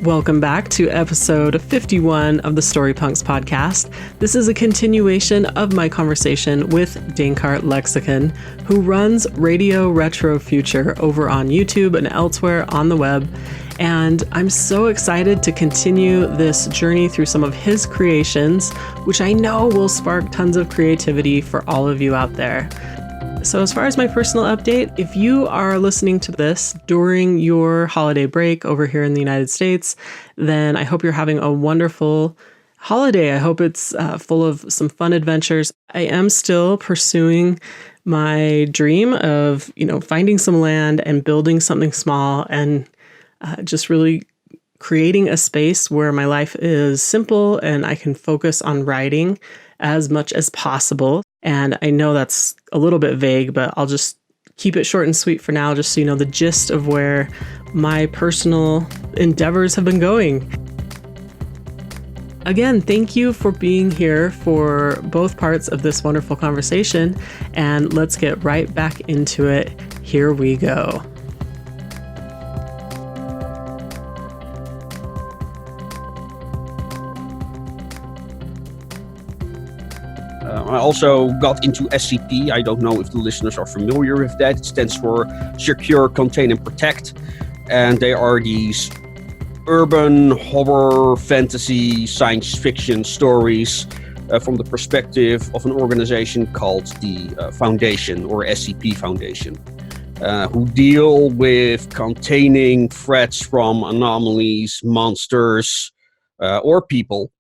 Welcome back to episode 51 of the Storypunks podcast. This is a continuation of my conversation with Dankaert Lexicon, who runs Radio Retro Future over on YouTube and elsewhere on the web. And I'm so excited to continue this journey through some of his creations, which I know will spark tons of creativity for all of you out there. So as far as my personal update, if you are listening to this during your holiday break over here in the United States, then I hope you're having a wonderful holiday. I hope it's full of some fun adventures. I am still pursuing my dream of, finding some land and building something small and just really creating a space where my life is simple and I can focus on writing as much as possible. And I know that's a little bit vague, but I'll just keep it short and sweet for now, just so you know the gist of where my personal endeavors have been going. Again, thank you for being here for both parts of this wonderful conversation, and let's get right back into it. Here we go. I also got into SCP. I don't know if the listeners are familiar with that. It stands for Secure, Contain, and Protect. And they are these urban horror, fantasy, science fiction stories from the perspective of an organization called the Foundation, or SCP Foundation, who deal with containing threats from anomalies, monsters, or people.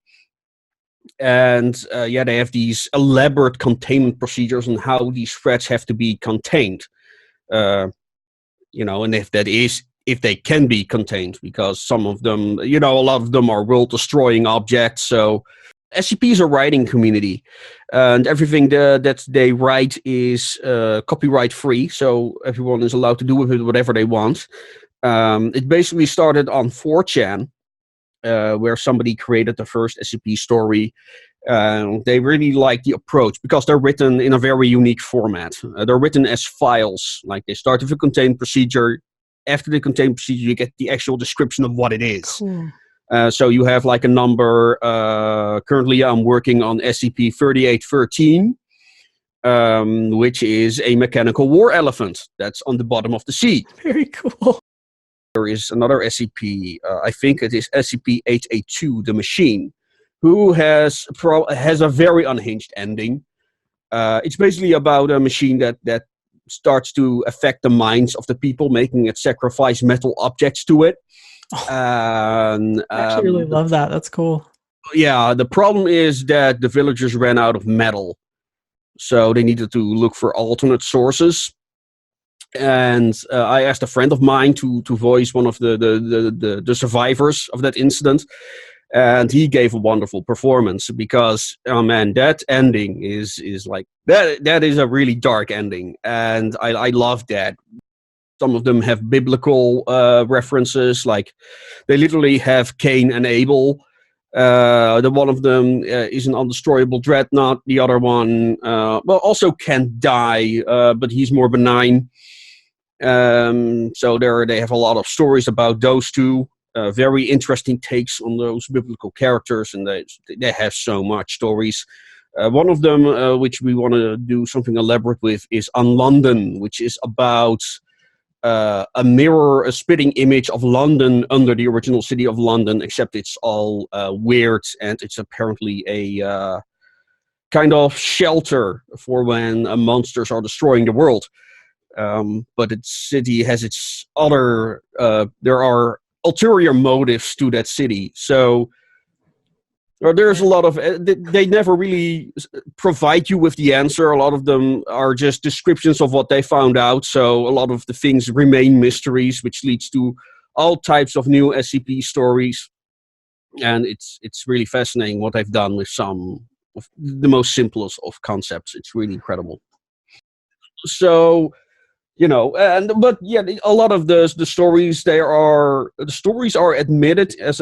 And they have these elaborate containment procedures on how these threats have to be contained. And if they can be contained, because some of them, a lot of them are world-destroying objects. So SCP is a writing community, and everything that they write is copyright-free, so everyone is allowed to do with it whatever they want. It basically started on 4chan. Where somebody created the first SCP story. They really like the approach because they're written in a very unique format. They're written as files. Like they start with a contained procedure. After the contained procedure, you get the actual description of what it is. Cool. So you have like a number. Currently, I'm working on SCP 3813, which is a mechanical war elephant that's on the bottom of the sea. Very cool. There is another SCP, I think it is SCP-882, the Machine, who has a very unhinged ending. It's basically about a machine that starts to affect the minds of the people, making it sacrifice metal objects to it. I actually really love that. That's cool. Yeah, the problem is that the villagers ran out of metal, so they needed to look for alternate sources. And I asked a friend of mine to voice one of the survivors of that incident, and he gave a wonderful performance because, oh man, that ending is like that is a really dark ending, and I love that. Some of them have biblical references, like they literally have Cain and Abel. The one of them is an undestroyable dreadnought. The other one, also can die, but he's more benign. So they have a lot of stories about those two. Very interesting takes on those biblical characters, and they have so much stories. One of them, which we want to do something elaborate with, is On London, which is about a spitting image of London under the original city of London, except it's all weird, and it's apparently a kind of shelter for when monsters are destroying the world. But its city has its other, there are ulterior motives to that city. So there's a lot of, they never really provide you with the answer. A lot of them are just descriptions of what they found out. So a lot of the things remain mysteries, which leads to all types of new SCP stories. And it's really fascinating what they've done with some of the most simplest of concepts. It's really incredible. So, a lot of the stories are admitted as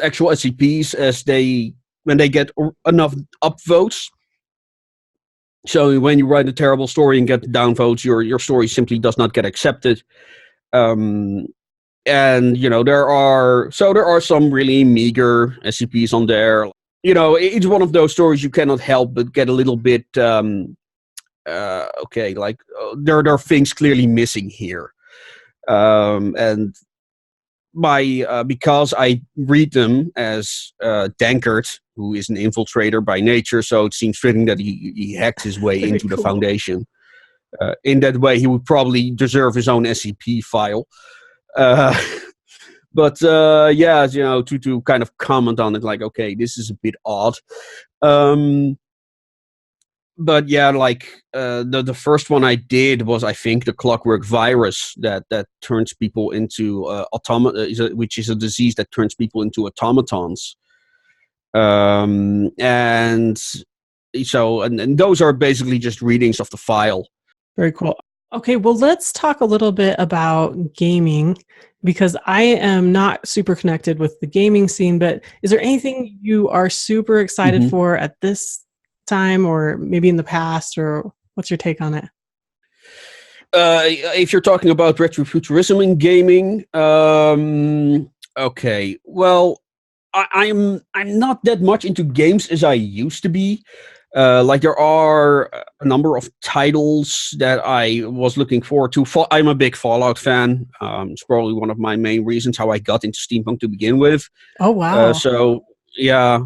actual SCPs when they get enough upvotes. So when you write a terrible story and get downvotes, your story simply does not get accepted. And there are some really meager SCPs on there. It's one of those stories you cannot help but get a little bit okay, like there are things clearly missing here. And because I read them as Dankaert, who is an infiltrator by nature, so it seems fitting that he hacked his way Very into the cool. Foundation. In that way, he would probably deserve his own SCP file. But yeah, to kind of comment on it, like, okay, this is a bit odd. But yeah, like the first one I did was, I think, the clockwork virus that turns people into which is a disease that turns people into automatons. And so, and those are basically just readings of the file. Very cool. Okay, well, let's talk a little bit about gaming, because I am not super connected with the gaming scene, but is there anything you are super excited for at this time, or maybe in the past, or what's your take on it? If you're talking about retrofuturism in gaming, okay, well, I'm not that much into games as I used to be. Like, there are a number of titles that I was looking forward to. I'm a big Fallout fan. It's probably one of my main reasons how I got into steampunk to begin with. Oh, wow. So I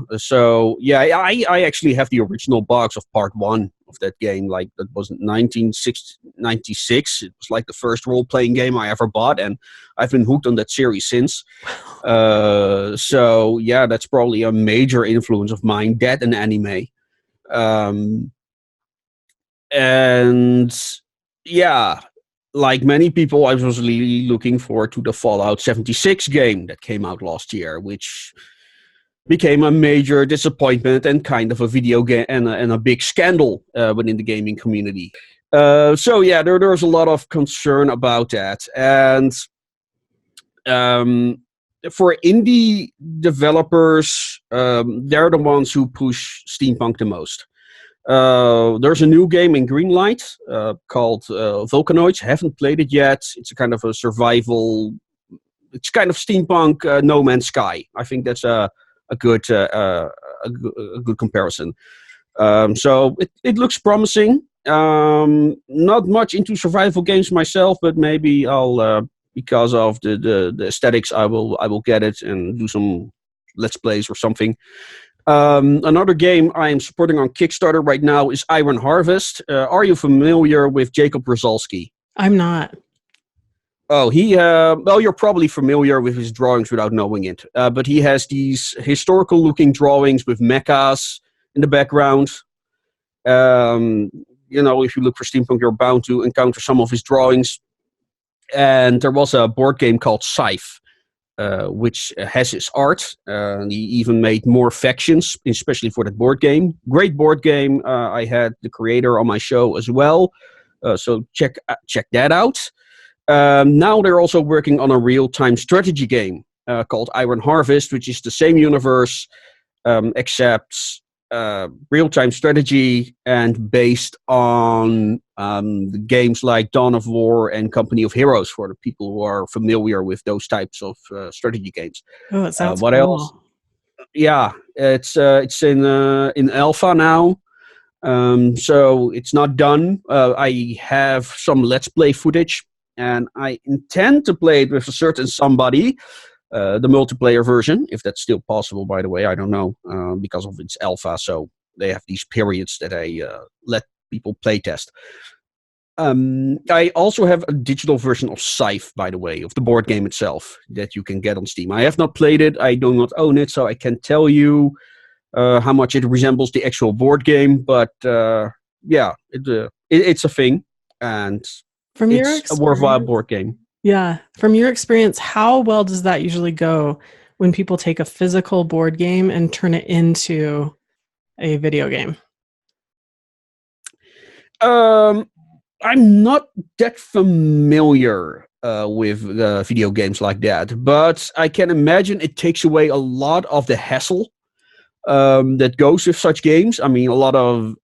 actually have the original box of part 1 of that game. Like, that was 1996. It was like the first role-playing game I ever bought, and I've been hooked on that series since. So yeah, that's probably a major influence of mine, that and anime. And yeah, like many people, I was really looking forward to the Fallout 76 game that came out last year, which became a major disappointment and kind of a video game and a big scandal within the gaming community. So yeah, there's a lot of concern about that. And for indie developers, they're the ones who push steampunk the most. There's a new game in Greenlight called Volcanoids. I haven't played it yet. It's a kind of a survival. It's kind of steampunk No Man's Sky. I think that's a good comparison. So it looks promising. Not much into survival games myself, but maybe I'll because of the aesthetics, I will get it and do some Let's Plays or something. Another game I am supporting on Kickstarter right now is Iron Harvest. Are you familiar with Jacob Rosalski? I'm not. Oh, well, you're probably familiar with his drawings without knowing it. But he has these historical-looking drawings with mechas in the background. If you look for steampunk, you're bound to encounter some of his drawings. And there was a board game called Scythe, which has his art. He even made more factions, especially for that board game. Great board game. I had the creator on my show as well. So check that out. Now they're also working on a real-time strategy game called Iron Harvest, which is the same universe, except real-time strategy and based on games like Dawn of War and Company of Heroes, for the people who are familiar with those types of strategy games. Oh, it sounds what cool. else? Yeah, it's in alpha now. So it's not done. I have some Let's Play footage, and I intend to play it with a certain somebody, the multiplayer version, if that's still possible, by the way. I don't know, because of its alpha, so they have these periods that I let people play test. I also have a digital version of Scythe, by the way, of the board game itself, that you can get on Steam. I have not played it, I do not own it, so I can't tell you how much it resembles the actual board game, but yeah, it's a thing, and From it's a worthwhile board game. Yeah. From your experience, how well does that usually go when people take a physical board game and turn it into a video game? I'm not that familiar with video games like that, but I can imagine it takes away a lot of the hassle that goes with such games. I mean, a lot of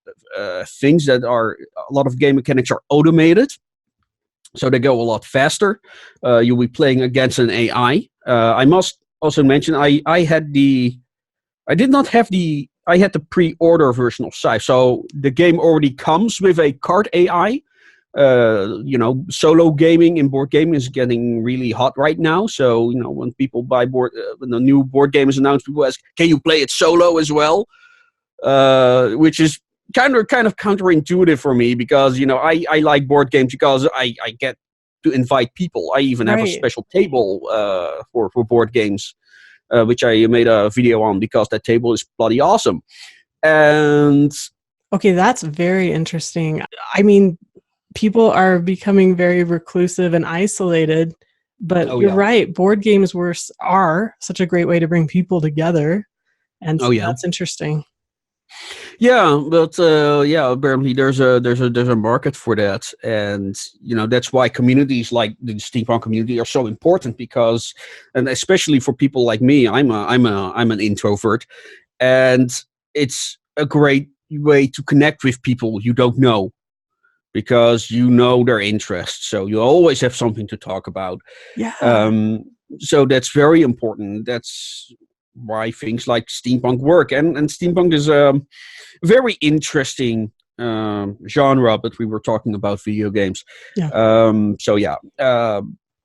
game mechanics are automated. so they go a lot faster. You'll be playing against an AI. I must also mention I had the pre-order version of Scythe, so the game already comes with a card AI. Solo gaming in board gaming is getting really hot right now. So when people buy when the new board game is announced, people ask, "Can you play it solo as well?" Which is kind of counterintuitive for me, because I like board games because I get to invite people. I even have a special table for board games, which I made a video on because that table is bloody awesome. And okay, that's very interesting. I mean, people are becoming very reclusive and isolated, but you're right. Board games are such a great way to bring people together, and so that's interesting. Yeah, but apparently there's a market for that, and that's why communities like the steampunk community are so important, because, and especially for people like me, I'm an introvert, and it's a great way to connect with people you don't know, because their interests, so you always have something to talk about. So that's very important. That's why things like steampunk work, and steampunk is a very interesting genre, but we were talking about video games. Iron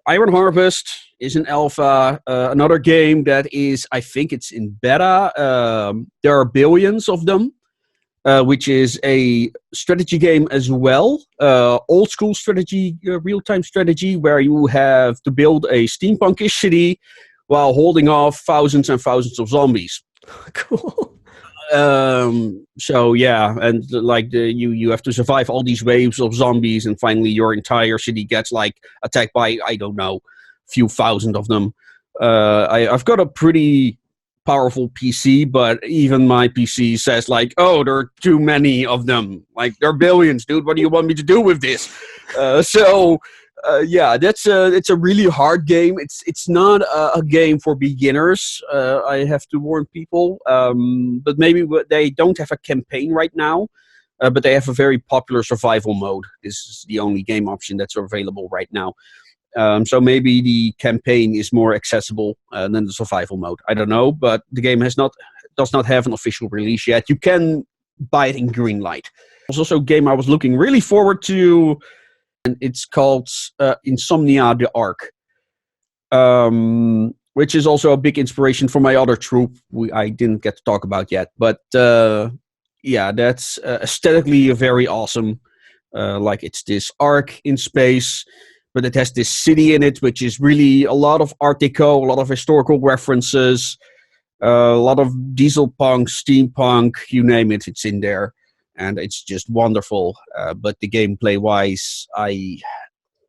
Harvest is an alpha. Another game that is, I think it's in beta. There are billions of them, which is a strategy game as well. Old school strategy, real-time strategy, where you have to build a steampunkish city while holding off thousands and thousands of zombies. Cool. And like you have to survive all these waves of zombies, and finally your entire city gets attacked by, I don't know, a few thousand of them. I've got a pretty powerful PC, but even my PC says oh, there are too many of them. There are billions, dude. What do you want me to do with this? It's a really hard game. It's not a game for beginners. I have to warn people. But maybe they don't have a campaign right now, but they have a very popular survival mode. This is the only game option that's available right now. So maybe the campaign is more accessible than the survival mode. I don't know, but the game does not have an official release yet. You can buy it in green light. There's also a game I was looking really forward to, and it's called Insomnia: The Ark, which is also a big inspiration for my other troop I didn't get to talk about yet. But that's aesthetically very awesome. It's this ark in space, but it has this city in it, which is really a lot of Art Deco, a lot of historical references, a lot of diesel punk, steampunk, you name it, it's in there. And it's just wonderful. But the gameplay-wise, I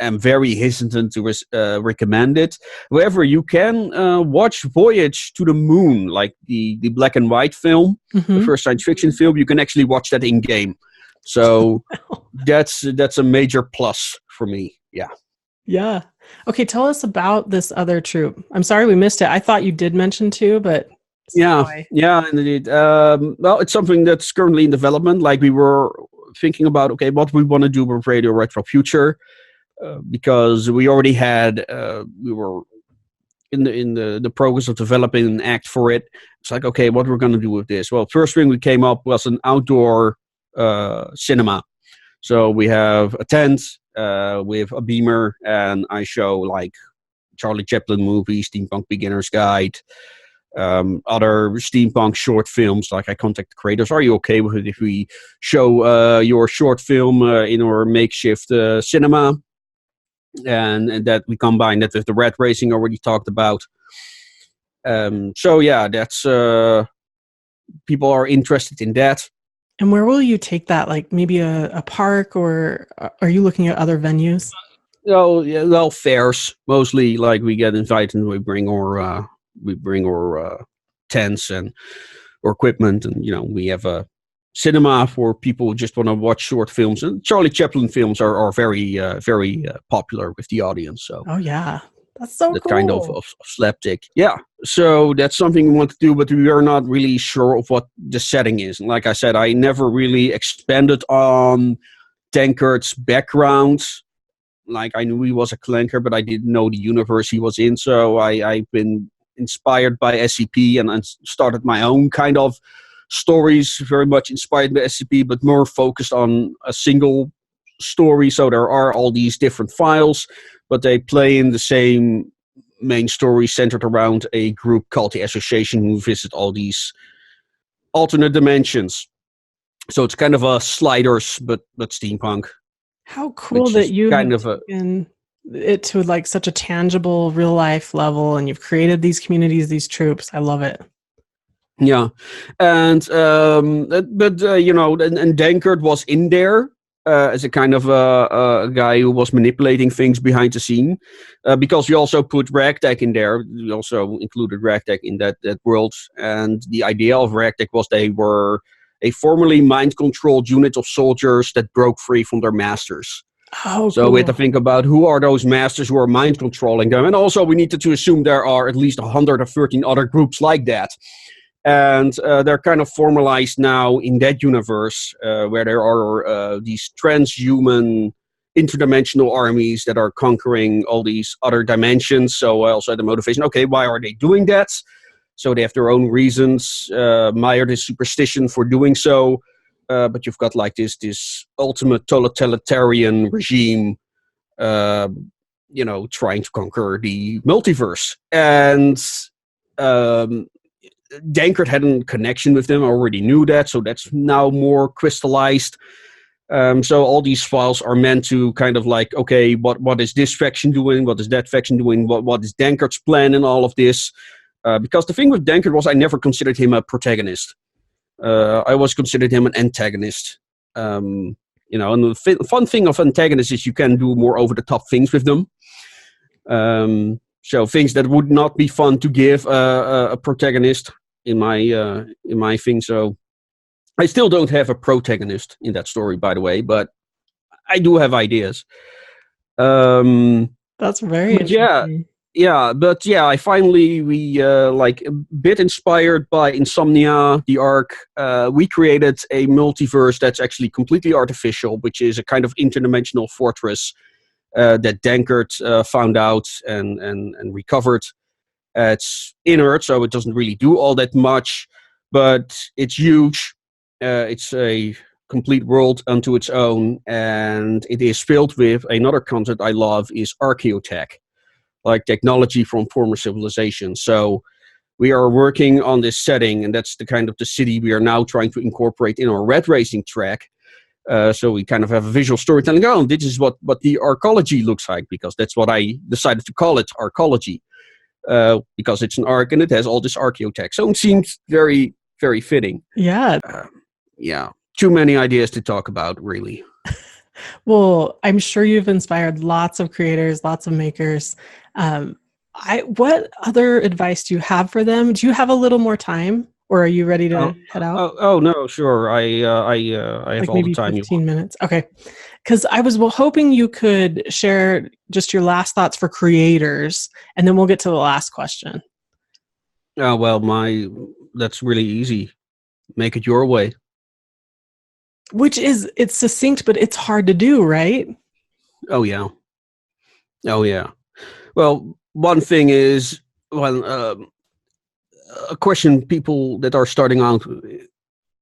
am very hesitant to recommend it. However, you can watch Voyage to the Moon, like the black and white film, the first science fiction film. You can actually watch that in-game. So that's a major plus for me, yeah. Yeah. Okay, tell us about this other troop. I'm sorry we missed it. I thought you did mention two, but... Yeah, indeed. Well, it's something that's currently in development. We were thinking about, okay, what we want to do with Radio Retro Future, because we already had, we were in the progress of developing an act for it. It's okay, what we're going to do with this? Well, first thing we came up was an outdoor cinema. So we have a tent with a beamer, and I show Charlie Chaplin movies, Steampunk Beginner's Guide, other steampunk short films. I contact the creators. Are you okay with it if we show your short film in our makeshift cinema? And that we combine that with the rat racing already talked about. That's people are interested in that. And where will you take that? Maybe a park, or are you looking at other venues? Well, fairs mostly. We get invited and we bring our tents and or equipment, and we have a cinema for people who just want to watch short films. And Charlie Chaplin films are very popular with the audience. So that's so that cool. Kind of slapstick. Yeah. So that's something we want to do, but we are not really sure of what the setting is. And like I said, I never really expanded on Dankaert's background. Like, I knew he was a clanker, but I didn't know the universe he was in. So I've been inspired by SCP and started my own kind of stories, very much inspired by SCP, but more focused on a single story. So there are all these different files, but they play in the same main story centered around a group called the Association who visit all these alternate dimensions. So it's kind of a sliders, but steampunk. How cool that you have taken it to like such a tangible real life level, and you've created these communities, these troops. I love it. Yeah, and you know, and Dankaert was in there as a kind of a guy who was manipulating things behind the scene, because we also put Ragtag in there. We also included Ragtag in that world, and the idea of Ragtag was they were a formerly mind-controlled unit of soldiers that broke free from their masters. Oh, so cool. We had to think about who are those masters who are mind-controlling them, and also we needed to assume there are at least 113 other groups like that. And they're kind of formalized now in that universe, where there are these transhuman interdimensional armies that are conquering all these other dimensions. So I also had the motivation, okay, why are they doing that? So they have their own reasons, mired in superstition for doing so. But you've got like this ultimate totalitarian regime, you know, trying to conquer the multiverse. And Dankaert had a connection with them. I already knew that, so that's now more crystallized. So all these files are meant to kind of like, okay, what is this faction doing? What is that faction doing? What is Dankaert's plan in all of this? Because the thing with Dankaert was I never considered him a protagonist. I always considered him an antagonist. You know, and the fun thing of antagonists is you can do more over-the-top things with them. So things that would not be fun to give a protagonist in my thing. So I still don't have a protagonist in that story, by the way, but I do have ideas. That's very interesting. I finally, like a bit inspired by Insomnia, the Ark, we created a multiverse that's actually completely artificial, which is a kind of interdimensional fortress that Dankaert found out and recovered. It's inert, so it doesn't really do all that much, but it's huge. It's a complete world unto its own, and it is filled with another concept I love is archaeotech, like technology from former civilizations. So we are working on this setting, and that's the kind of the city we are now trying to incorporate in our red racing track. So we kind of have a visual storytelling. Oh, this is what the arcology looks like, because that's what I decided to call it, arcology, because it's an arc and it has all this archaeotech. So it seems very, very fitting. Yeah. Yeah. Too many ideas to talk about, really. Well, I'm sure you've inspired lots of creators, lots of makers. What other advice do you have for them? Do you have a little more time, or are you ready to head out? Oh no, sure. I have like all maybe the time. 15 minutes. Okay. Because I was hoping you could share just your last thoughts for creators, and then we'll get to the last question. Well, that's really easy. Make it your way. Which is, it's succinct, but it's hard to do, right? Oh yeah. Well, one thing is, a question people that are starting out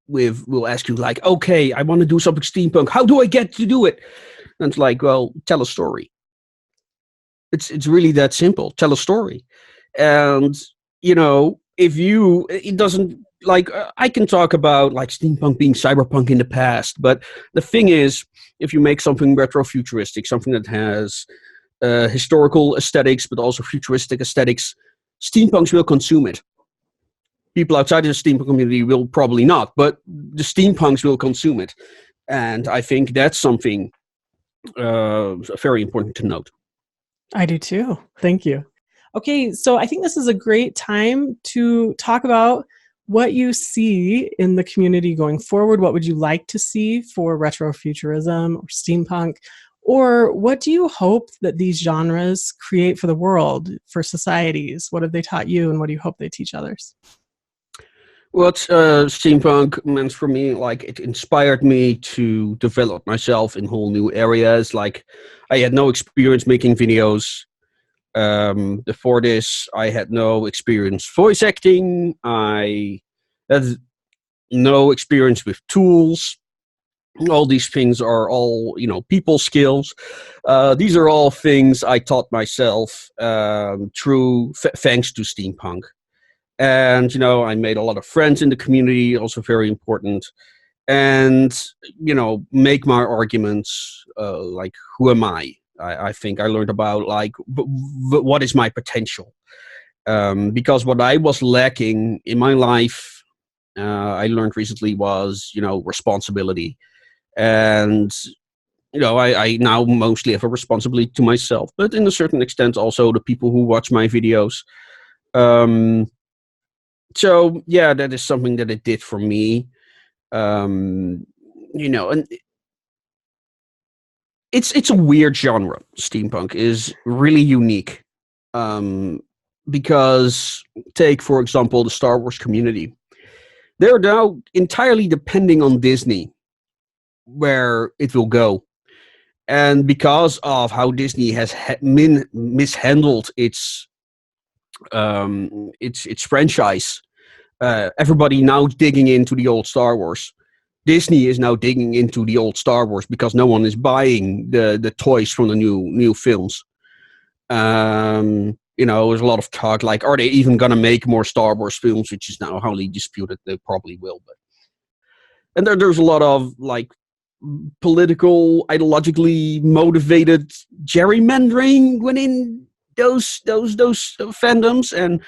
with will ask you, like, okay, I want to do something steampunk. How do I get to do it? And it's like, well, tell a story. It's really that simple. Tell a story. And, you know, it doesn't, like, I can talk about like steampunk being cyberpunk in the past, but the thing is, if you make something retrofuturistic, something that has historical aesthetics, but also futuristic aesthetics, steampunks will consume it. People outside of the steampunk community will probably not, but the steampunks will consume it. And I think that's something very important to note. I do too. Thank you. Okay, so I think this is a great time to talk about what you see in the community going forward. What would you like to see for retrofuturism or steampunk? Or what do you hope that these genres create for the world, for societies? What have they taught you, and what do you hope they teach others? What steampunk meant for me, like it inspired me to develop myself in whole new areas. Like I had no experience making videos. Before this, I had no experience voice acting. I had no experience with tools. All these things are all, people skills. These are all things I taught myself thanks to steampunk. And, I made a lot of friends in the community, also very important. And, make my arguments, like, who am I? I think I learned about, like, what is my potential? Because what I was lacking in my life, I learned recently was, responsibility. And, I now mostly have a responsibility to myself, but in a certain extent also the people who watch my videos. So yeah, that is something that it did for me. And it's a weird genre. Steampunk is really unique. Because take, for example, the Star Wars community. They're now entirely depending on Disney where it will go. And because of how Disney has mishandled its franchise, everybody now digging into the old Star Wars. Disney is now digging into the old Star Wars because no one is buying the toys from the new films. There's a lot of talk like, are they even gonna make more Star Wars films, which is now highly disputed. They probably will, and there's a lot of like political, ideologically motivated gerrymandering within those fandoms, and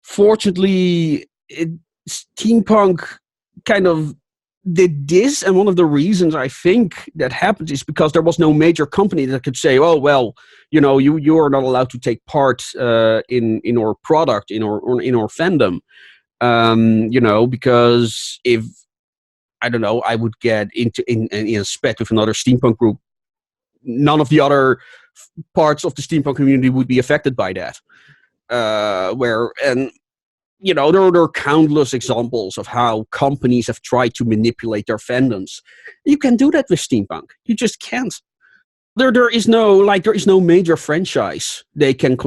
fortunately, steampunk kind of did this, and one of the reasons I think that happened is because there was no major company that could say, "Oh well, you are not allowed to take part in our product, in our fandom," because if I don't know, I would get in a spat with another steampunk group, none of the other parts of the steampunk community would be affected by that. There are countless examples of how companies have tried to manipulate their fandoms. You can do that with steampunk. You just can't. There is no major franchise they can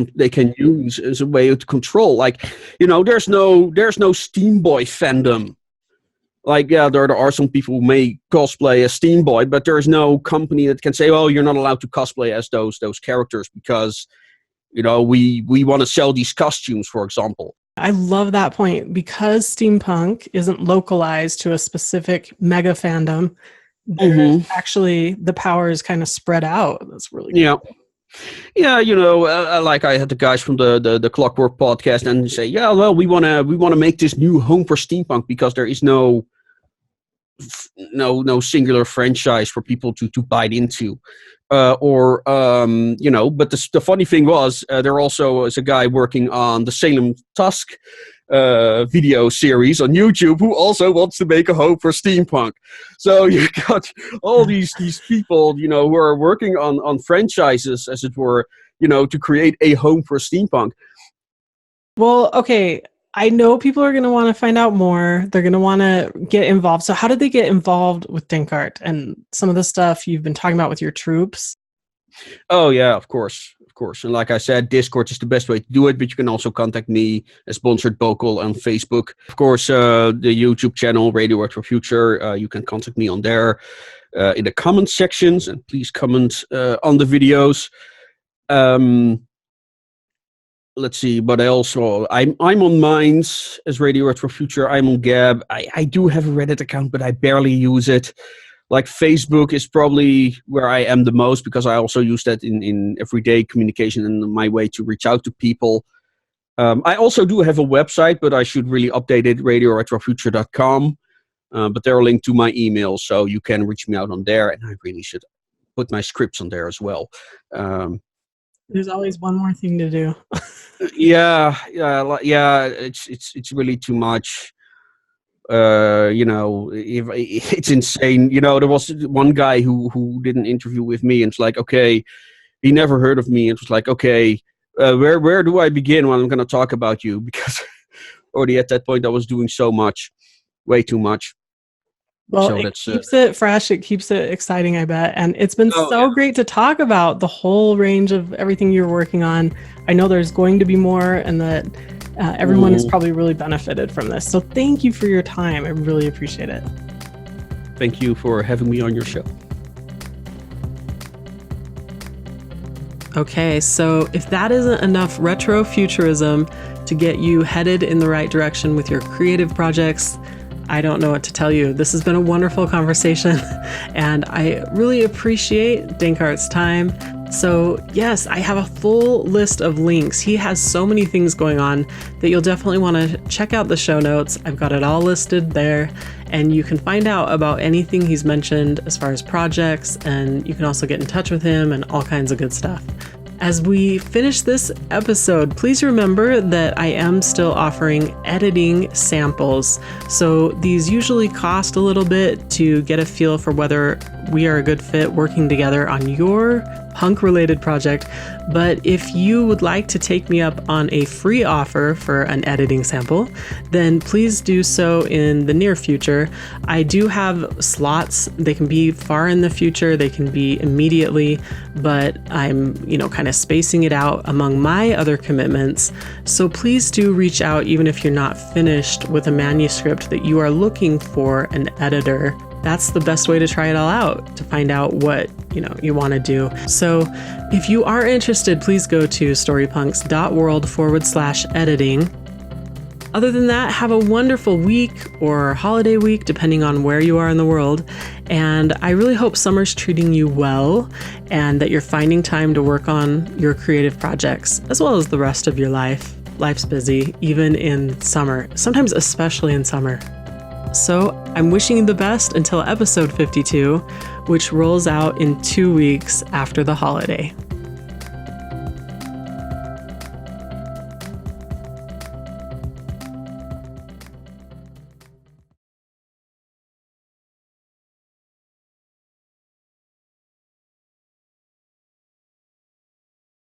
use as a way to control. Like, there's no Steam Boy fandom. Like, yeah, there are some people who may cosplay as Steam Boy, but there's no company that can say, "Oh, you're not allowed to cosplay as those characters because, we want to sell these costumes," for example. I love that point. Because steampunk isn't localized to a specific mega fandom, actually the power is kind of spread out. That's really cool. Yeah, like I had the guys from the Clockwork podcast and say, yeah, well, we wanna make this new home for steampunk because there is no singular franchise for people to bite into. But the funny thing was, there also is a guy working on the Salem Tusk video series on YouTube who also wants to make a home for steampunk. So you got all these people, who are working on franchises, as it were, to create a home for steampunk. Well, okay. I know people are going to want to find out more. They're going to want to get involved. So how did they get involved with Dankaert and some of the stuff you've been talking about with your troops? Oh, yeah, of course. And like I said, Discord is the best way to do it, but you can also contact me as Bonsart Bokel on Facebook. Of course, the YouTube channel, Radio Retro Future, you can contact me on there in the comment sections, and please comment on the videos. Let's see, but I'm on Minds as Radio Retro Future. I'm on Gab. I do have a Reddit account, but I barely use it. Like, Facebook is probably where I am the most because I also use that in everyday communication and my way to reach out to people. I also do have a website, but I should really update it, radioretrofuture.com. But they're linked to my email, so you can reach me out on there, and I really should put my scripts on there as well. There's always one more thing to do. Yeah. It's really too much. It's insane. There was one guy who did an interview with me, and it's like, okay, he never heard of me. It was like, okay, where do I begin when I'm going to talk about you? Because already at that point I was doing so much, way too much. Well, So it that's keeps it fresh. It keeps it exciting, I bet. And it's been great to talk about the whole range of everything you're working on. I know there's going to be more, and that everyone has probably really benefited from this. So thank you for your time. I really appreciate it. Thank you for having me on your show. Okay, so if that isn't enough retrofuturism to get you headed in the right direction with your creative projects, I don't know what to tell you. This has been a wonderful conversation, and I really appreciate Dankaert's time. So yes, I have a full list of links. He has so many things going on that you'll definitely want to check out the show notes. I've got it all listed there, and you can find out about anything he's mentioned as far as projects, and you can also get in touch with him and all kinds of good stuff. As we finish this episode, please remember that I am still offering editing samples. So these usually cost a little bit to get a feel for whether we are a good fit working together on your punk-related project. But if you would like to take me up on a free offer for an editing sample, then please do so in the near future. I do have slots. They can be far in the future, they can be immediately, but I'm, kind of spacing it out among my other commitments. So please do reach out even if you're not finished with a manuscript that you are looking for an editor. That's the best way to try it all out, to find out what, you want to do. So if you are interested, please go to storypunks.world/editing. Other than that, have a wonderful week or holiday week, depending on where you are in the world. And I really hope summer's treating you well and that you're finding time to work on your creative projects, as well as the rest of your life. Life's busy, even in summer, sometimes especially in summer. So I'm wishing you the best until episode 52, which rolls out in 2 weeks after the holiday.